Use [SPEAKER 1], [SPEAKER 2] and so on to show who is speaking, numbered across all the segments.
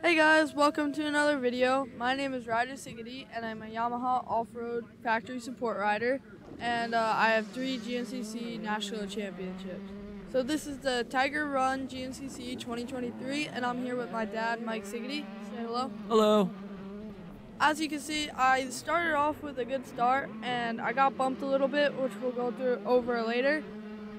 [SPEAKER 1] Hey guys, welcome to another video. My name is Ryder Sigety and I'm a Yamaha off-road factory support rider, and I have 3 GNCC national championships. So this is the Tiger Run GNCC 2023 and I'm here with my dad, Mike Sigety. Say hello.
[SPEAKER 2] Hello.
[SPEAKER 1] As you can see, I started off with a good start and I got bumped a little bit, which we'll go through over later.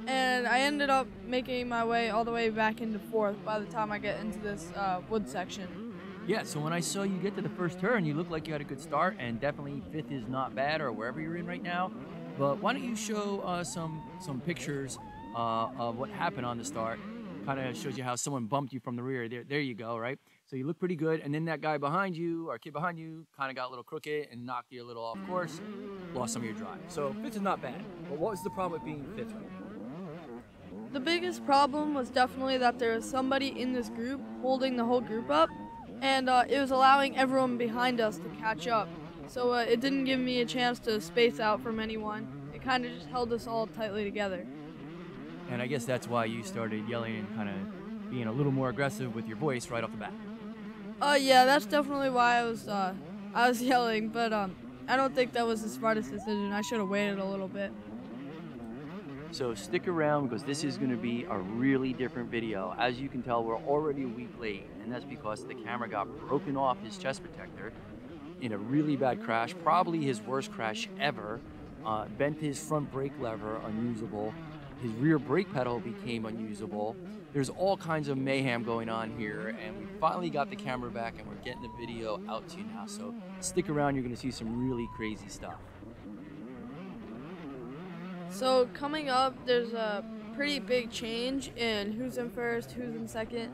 [SPEAKER 1] And I ended up making my way all the way back into 4th by the time I get into this wood section.
[SPEAKER 2] Yeah, so when I saw you get to the first turn, you looked like you had a good start, and definitely 5th is not bad, or wherever you're in right now. But why don't you show some pictures of what happened on the start? Kind of shows you how someone bumped you from the rear. There you go, right? So you look pretty good, and then that guy behind you, or kid behind you, kind of got a little crooked and knocked you a little off course, lost some of your drive. So 5th is not bad. But what was the problem with being 5th?
[SPEAKER 1] The biggest problem was definitely that there was somebody in this group holding the whole group up, and it was allowing everyone behind us to catch up. So it didn't give me a chance to space out from anyone. It kind of just held us all tightly together.
[SPEAKER 2] And I guess that's why you started yelling and kind of being a little more aggressive with your voice right off the bat.
[SPEAKER 1] Yeah, that's definitely why I was yelling, but I don't think that was the smartest decision. I should have waited a little bit.
[SPEAKER 2] So stick around because this is going to be a really different video. As you can tell, we're already a week late, and that's because the camera got broken off his chest protector in a really bad crash, probably his worst crash ever. Bent his front brake lever unusable. His rear brake pedal became unusable. There's all kinds of mayhem going on here, and we finally got the camera back and we're getting the video out to you now. So stick around, you're going to see some really crazy stuff.
[SPEAKER 1] So coming up, there's a pretty big change in who's in first, who's in second.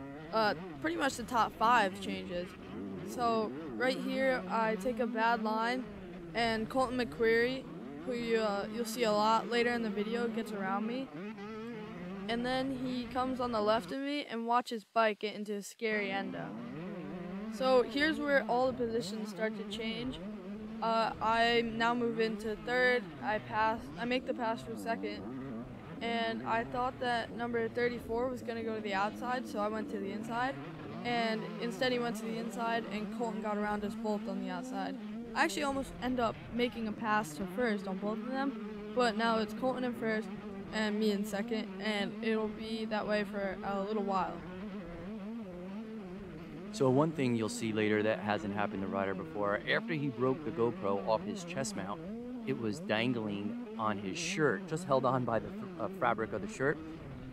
[SPEAKER 1] Pretty much the top 5 changes. So right here, I take a bad line, and Colton McQuarrie, who you'll see a lot later in the video, gets around me. And then he comes on the left of me and watches Bike get into a scary endo. So here's where all the positions start to change. I now move into 3rd. I make the pass for 2nd, and I thought that number 34 was going to go to the outside, so I went to the inside, and instead he went to the inside, and Colton got around us both on the outside. I actually almost end up making a pass to 1st on both of them, but now it's Colton in 1st and me in 2nd, and it'll be that way for a little while.
[SPEAKER 2] So one thing you'll see later that hasn't happened to Ryder before, after he broke the GoPro off his chest mount, it was dangling on his shirt, just held on by the fabric of the shirt,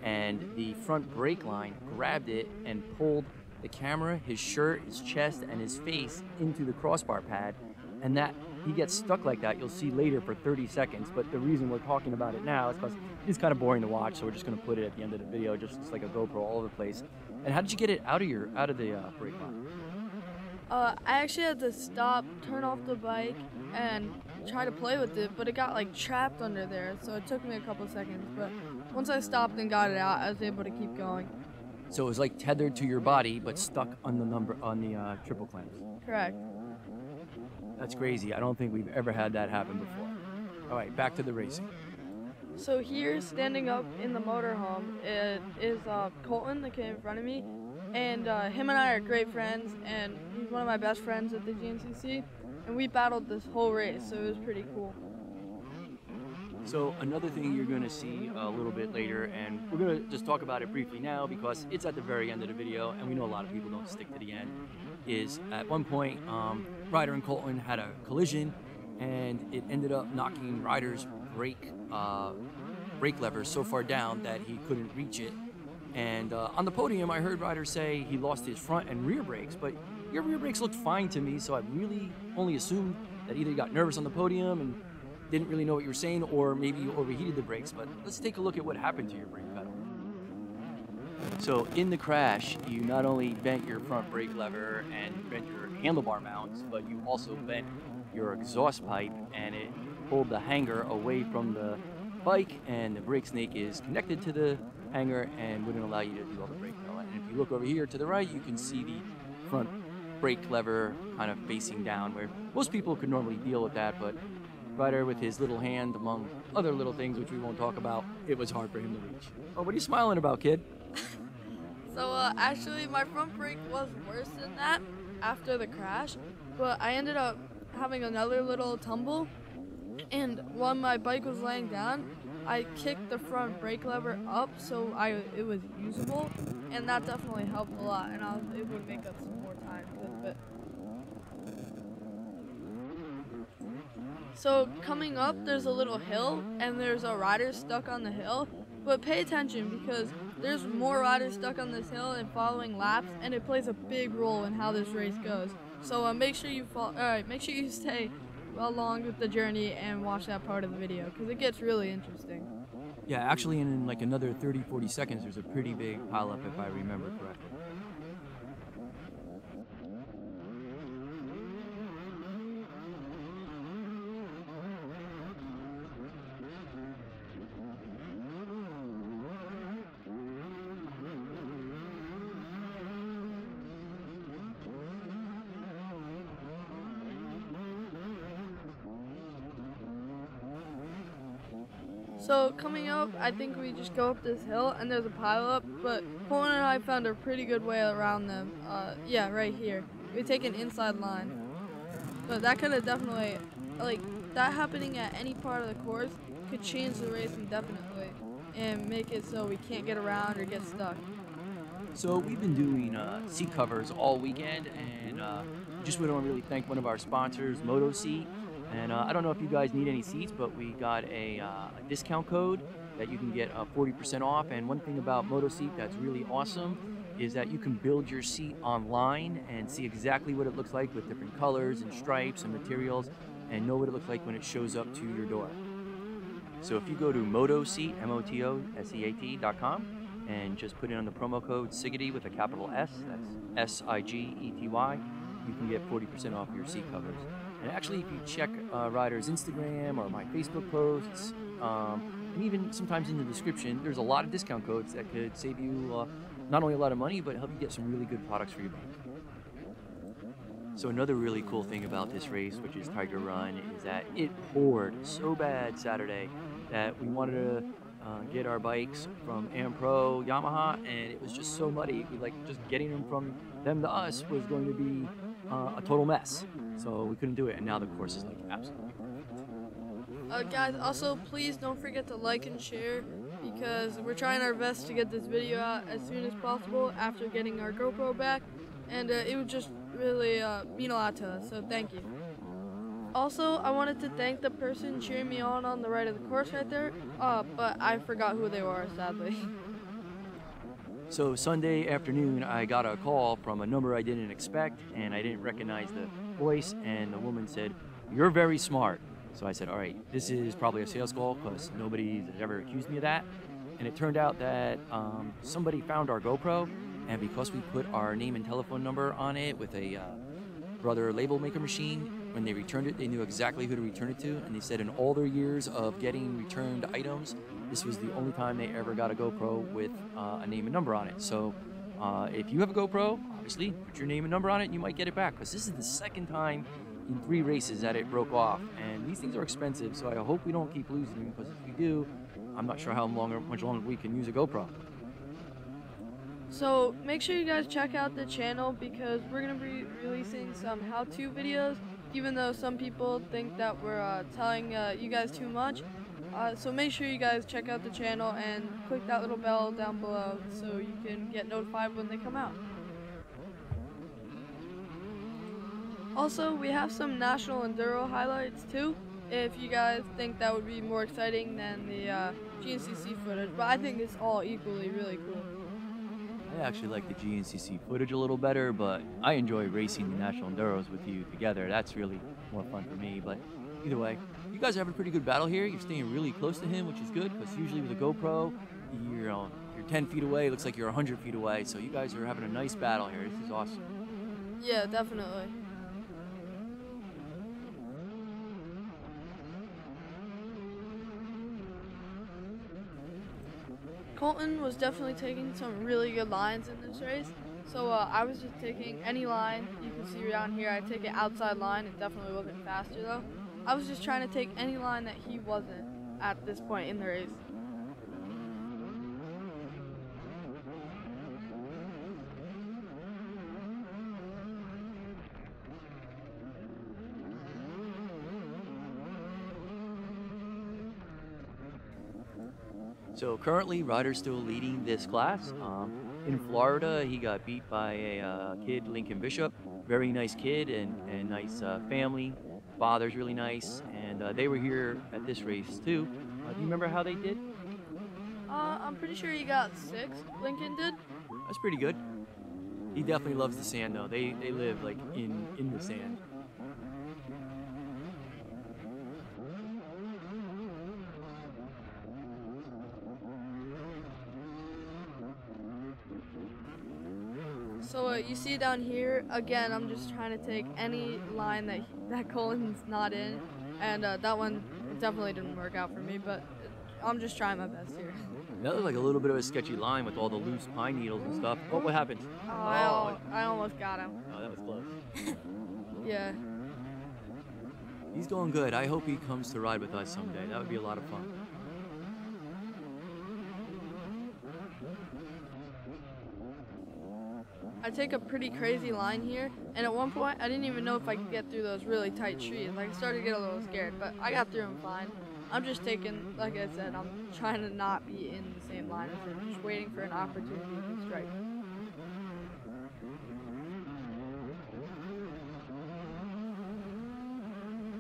[SPEAKER 2] and the front brake line grabbed it and pulled the camera, his shirt, his chest, and his face into the crossbar pad, and that he gets stuck like that. You'll see later for 30 seconds, but the reason we're talking about it now is because it's kind of boring to watch, so we're just going to put it at the end of the video, just like a GoPro all over the place. And how did you get it out of the brake line?
[SPEAKER 1] I actually had to stop, turn off the bike, and try to play with it, but it got like trapped under there, so it took me a couple seconds. But once I stopped and got it out, I was able to keep going.
[SPEAKER 2] So it was like tethered to your body, but stuck on the triple clamps.
[SPEAKER 1] Correct.
[SPEAKER 2] That's crazy. I don't think we've ever had that happen before. All right, back to the racing.
[SPEAKER 1] So here, standing up in the motorhome, is Colton, the kid in front of me, and him and I are great friends, and he's one of my best friends at the GNCC, and we battled this whole race, so it was pretty cool.
[SPEAKER 2] So another thing you're going to see a little bit later, and we're going to just talk about it briefly now because it's at the very end of the video, and we know a lot of people don't stick to the end, is at one point, Ryder and Colton had a collision, and it ended up knocking Ryder's brake lever so far down that he couldn't reach it. And on the podium, I heard Ryder say he lost his front and rear brakes, but your rear brakes looked fine to me, so I really only assumed that either you got nervous on the podium and didn't really know what you were saying, or maybe you overheated the brakes. But let's take a look at what happened to your brake pedal. So in the crash, you not only bent your front brake lever and bent your handlebar mounts, but you also bent your exhaust pipe, and it pulled the hanger away from the bike, and the brake snake is connected to the hanger and wouldn't allow you to do all the brake pedal. And if you look over here to the right, you can see the front brake lever kind of facing down, where most people could normally deal with that, but Ryder, with his little hand, among other little things which we won't talk about, it was hard for him to reach. Oh, what are you smiling about, kid?
[SPEAKER 1] So actually, my front brake was worse than that after the crash, but I ended up having another little tumble, and when my bike was laying down, I kicked the front brake lever up so it was usable, and that definitely helped a lot, and I was able to make up some more time with it. So coming up, there's a little hill, and there's a rider stuck on the hill, but pay attention because there's more riders stuck on this hill and following laps, and it plays a big role in how this race goes. So make sure you stay along with the journey and watch that part of the video because it gets really interesting.
[SPEAKER 2] Yeah, actually in like another 30-40 seconds, there's a pretty big pileup if I remember correctly.
[SPEAKER 1] So coming up, I think we just go up this hill and there's a pileup, but Colin and I found a pretty good way around them. Yeah, right here. We take an inside line. But that could have definitely, like, that happening at any part of the course could change the race indefinitely and make it so we can't get around or get stuck.
[SPEAKER 2] So we've been doing seat covers all weekend, and just want to really thank one of our sponsors, Moto Seat. And I don't know if you guys need any seats, but we got a discount code that you can get 40% off. And one thing about Moto Seat that's really awesome is that you can build your seat online and see exactly what it looks like with different colors and stripes and materials, and know what it looks like when it shows up to your door. So if you go to MotoSeat, MotoSeat.com, and just put in on the promo code Sigety with a capital S, that's S-I-G-E-T-Y, you can get 40% off your seat covers. And actually, if you check Ryder's Instagram or my Facebook posts, and even sometimes in the description, there's a lot of discount codes that could save you not only a lot of money, but help you get some really good products for your bike. So another really cool thing about this race, which is Tiger Run, is that it poured so bad Saturday that we wanted to get our bikes from AmPro, Yamaha, and it was just so muddy. Just getting them from them to us was going to be a total mess. So we couldn't do it, and now the course is absolutely perfect.
[SPEAKER 1] Guys, also please don't forget to like and share because we're trying our best to get this video out as soon as possible after getting our GoPro back, and it would just really mean a lot to us, so thank you. Also, I wanted to thank the person cheering me on the right of the course right there, but I forgot who they were, sadly.
[SPEAKER 2] So Sunday afternoon, I got a call from a number I didn't expect, and I didn't recognize the voice, and the woman said, "You're very smart." So I said, all right, this is probably a sales call because nobody's ever accused me of that. And it turned out that somebody found our GoPro, and because we put our name and telephone number on it with a Brother label maker machine, when they returned it, they knew exactly who to return it to. And they said in all their years of getting returned items, this was the only time they ever got a GoPro with a name and number on it. So if you have a GoPro, obviously put your name and number on it and you might get it back, because this is the second time in 3 races that it broke off, and these things are expensive, so I hope we don't keep losing them, because if we do, I'm not sure much longer we can use a GoPro.
[SPEAKER 1] So make sure you guys check out the channel because we're going to be releasing some how-to videos, even though some people think that we're telling you guys too much. So make sure you guys check out the channel and click that little bell down below so you can get notified when they come out. Also, we have some National Enduro highlights too, if you guys think that would be more exciting than the GNCC footage, but I think it's all equally really cool.
[SPEAKER 2] I actually like the GNCC footage a little better, but I enjoy racing the National Enduros with you together. That's really more fun for me, but either way, you guys are having a pretty good battle here. You're staying really close to him, which is good, because usually with a GoPro, you're 10 feet away, it looks like you're 100 feet away, so you guys are having a nice battle here. This is awesome.
[SPEAKER 1] Yeah, definitely. Colton was definitely taking some really good lines in this race, so I was just taking any line you can see around here. I take an outside line, it definitely wasn't faster though. I was just trying to take any line that he wasn't at this point in the race.
[SPEAKER 2] So currently, Ryder's still leading this class. In Florida, he got beat by a kid, Lincoln Bishop. Very nice kid and nice family. Father's really nice, and they were here at this race too. Do you remember how they did?
[SPEAKER 1] I'm pretty sure he got 6. Lincoln did.
[SPEAKER 2] That's pretty good. He definitely loves the sand though. They live like in the sand.
[SPEAKER 1] So you see down here, again, I'm just trying to take any line that Colin's not in, and that one definitely didn't work out for me, but I'm just trying my best here.
[SPEAKER 2] That was like a little bit of a sketchy line with all the loose pine needles and stuff. What happened?
[SPEAKER 1] I almost got him.
[SPEAKER 2] Oh, that was close.
[SPEAKER 1] Yeah.
[SPEAKER 2] He's going good. I hope he comes to ride with us someday. That would be a lot of fun.
[SPEAKER 1] I take a pretty crazy line here, and at one point I didn't even know if I could get through those really tight trees. Like, I started to get a little scared, but I got through them fine. I'm just taking, like I said, I'm trying to not be in the same line as him, just waiting for an opportunity to strike.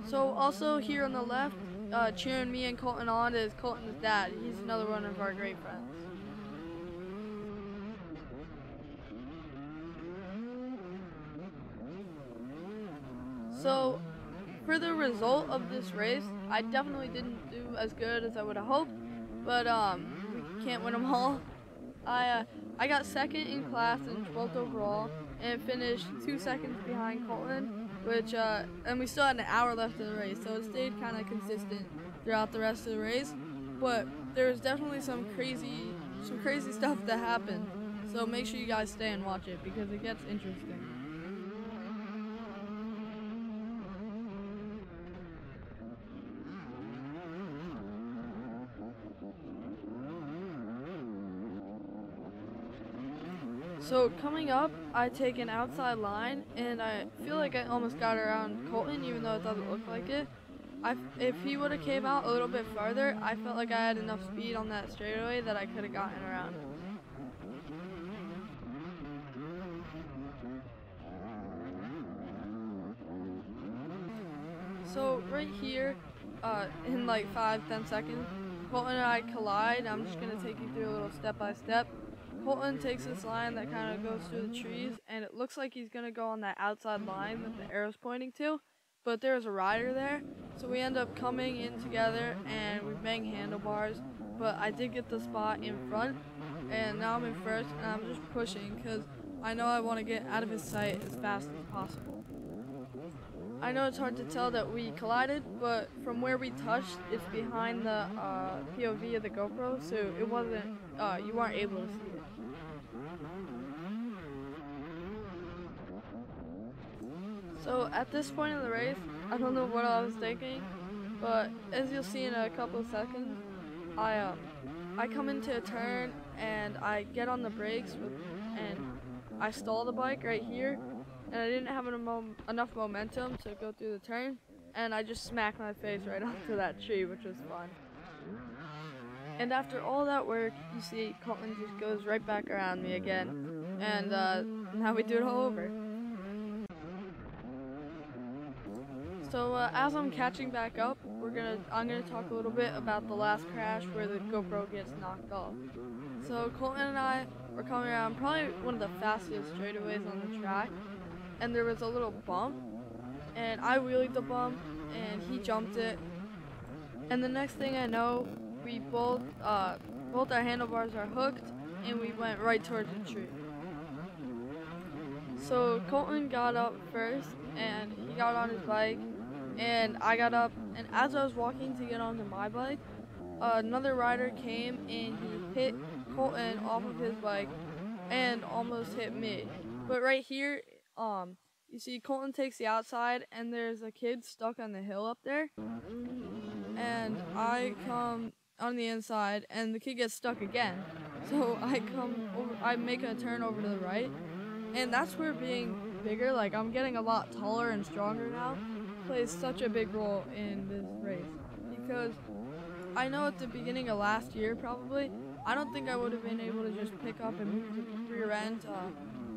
[SPEAKER 1] So also here on the left, cheering me and Colton on is Colton's dad. He's another one of our great friends. So, for the result of this race, I definitely didn't do as good as I would have hoped, but we can't win them all. I got second in class and 12th overall, and finished 2 seconds behind Colton, which and we still had an hour left of the race, so it stayed kind of consistent throughout the rest of the race. But there was definitely some crazy stuff that happened. So make sure you guys stay and watch it because it gets interesting. So coming up, I take an outside line, and I feel like I almost got around Colton, even though it doesn't look like it. If he would have came out a little bit farther, I felt like I had enough speed on that straightaway that I could have gotten around him. So right here, in like 5-10 seconds, Colton and I collide. I'm just gonna take you through a little step by step. Colton takes this line that kind of goes through the trees, and it looks like he's going to go on that outside line that the arrow's pointing to, but there's a rider there, so we end up coming in together, and we bang handlebars, but I did get the spot in front, and now I'm in first, and I'm just pushing, because I know I want to get out of his sight as fast as possible. I know it's hard to tell that we collided, but from where we touched, it's behind the POV of the GoPro, so it wasn't, you weren't able to see it. So at this point in the race, I don't know what I was thinking, but as you'll see in a couple of seconds, I come into a turn and I get on the brakes and I stall the bike right here, and I didn't have enough momentum to go through the turn, and I just smacked my face right onto that tree, which was fun. And after all that work, you see Colton just goes right back around me again, and now we do it all over. So as I'm catching back up, I'm gonna talk a little bit about the last crash where the GoPro gets knocked off. So Colton and I were coming around probably one of the fastest straightaways on the track, and there was a little bump, and I wheelied the bump, and he jumped it, and the next thing I know, we both our handlebars are hooked, and we went right towards the tree. So Colton got up first, and he got on his bike, and I got up, and as I was walking to get onto my bike, another rider came and he hit Colton off of his bike and almost hit me. But right here, you see Colton takes the outside, and there's a kid stuck on the hill up there, and I come on the inside, and the kid gets stuck again. So I come over, I make a turn over to the right, and that's where being bigger, like I'm getting a lot taller and stronger now, plays such a big role in this race, because I know at the beginning of last year, probably, I don't think I would have been able to just pick up and move the rear end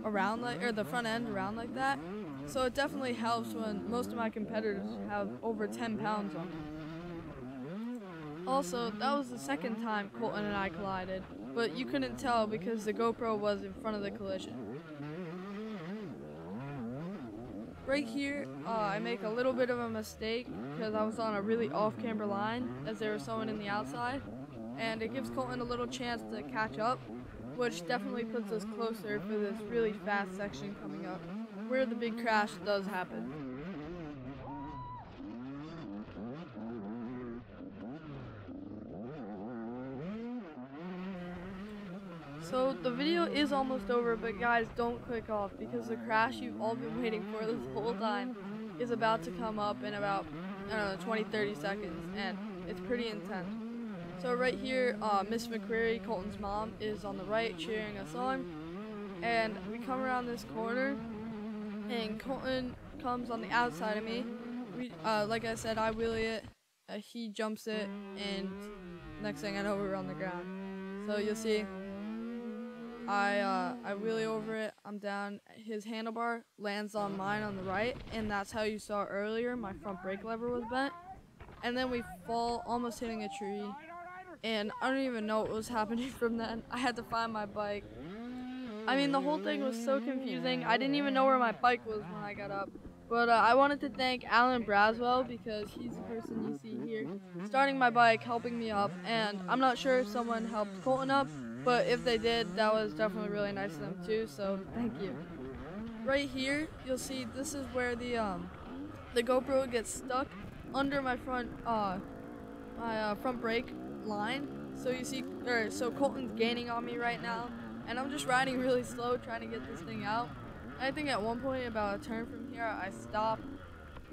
[SPEAKER 1] around or the front end around like that. So it definitely helps when most of my competitors have over 10 pounds on them. Also, that was the second time Colton and I collided, but you couldn't tell because the GoPro was in front of the collision. Right here, I make a little bit of a mistake because I was on a really off-camber line as there was someone in the outside, and it gives Colton a little chance to catch up, which definitely puts us closer for this really fast section coming up, where the big crash does happen. So the video is almost over, but guys, don't click off because the crash you've all been waiting for this whole time is about to come up in about, I don't know, 20-30 seconds, and it's pretty intense. So right here, Miss McQuarrie, Colton's mom, is on the right cheering us on, and we come around this corner, and Colton comes on the outside of me. Like I said, I wheelie it, he jumps it, and next thing I know, we're on the ground. So you'll see, I wheelie over it, I'm down, his handlebar lands on mine on the right, and that's how you saw earlier, my front brake lever was bent. And then we fall, almost hitting a tree, and I don't even know what was happening from then. I had to find my bike. I mean, the whole thing was so confusing, I didn't even know where my bike was when I got up. But I wanted to thank Alan Braswell because he's the person you see here, starting my bike, helping me up, and I'm not sure if someone helped Colton up, but if they did, that was definitely really nice of them too, so thank you. Right here, you'll see this is where the GoPro gets stuck under my front brake line. So you see, so Colton's gaining on me right now, and I'm just riding really slow trying to get this thing out. I think at one point, about a turn from here, I stopped,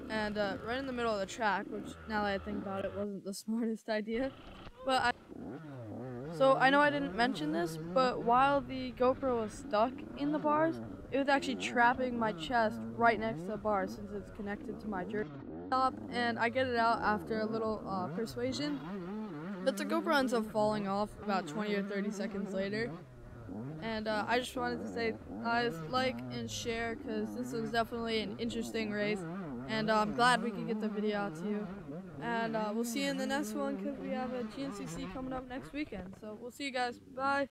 [SPEAKER 1] and right in the middle of the track, which now that I think about it wasn't the smartest idea. But so I know I didn't mention this, but while the GoPro was stuck in the bars, it was actually trapping my chest right next to the bar since it's connected to my jersey. And I get it out after a little persuasion, but the GoPro ends up falling off about 20 or 30 seconds later. And I just wanted to say, guys, like and share because this was definitely an interesting race, and I'm glad we could get the video out to you. And we'll see you in the next one because we have a GNCC coming up next weekend. So we'll see you guys. Bye.